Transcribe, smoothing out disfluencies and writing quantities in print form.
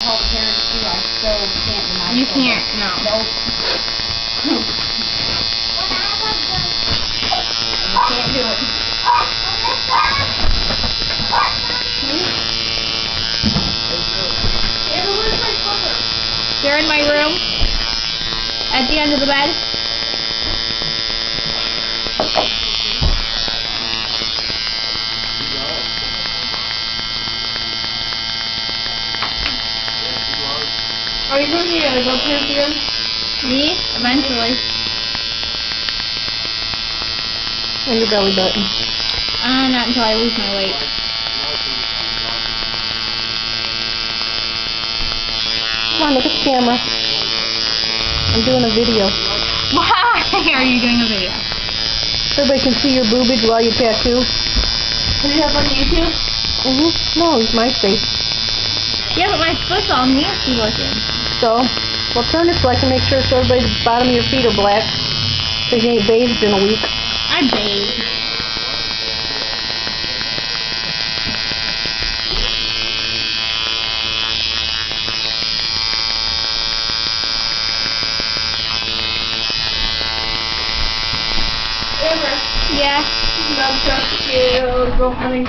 call the parents too. I still can't deny. You can't, no. Nope. You can't do it. They're in my room. At the end of the bed. Are you going to go pants again? Me? Eventually. And your belly button. Not until I lose my weight. Come on, look at the camera. I'm doing a video. Why are you doing a video? So everybody can see your boobage while you tattoo. Is it up on YouTube? No, it's MySpace. Yeah, but my foot's all nasty looking. So, well, turn it so I can make sure so everybody's bottom of your feet are black. Because you ain't bathed in a week. I bathe. Amber. Yeah. Love truck. Yeah, go, honey.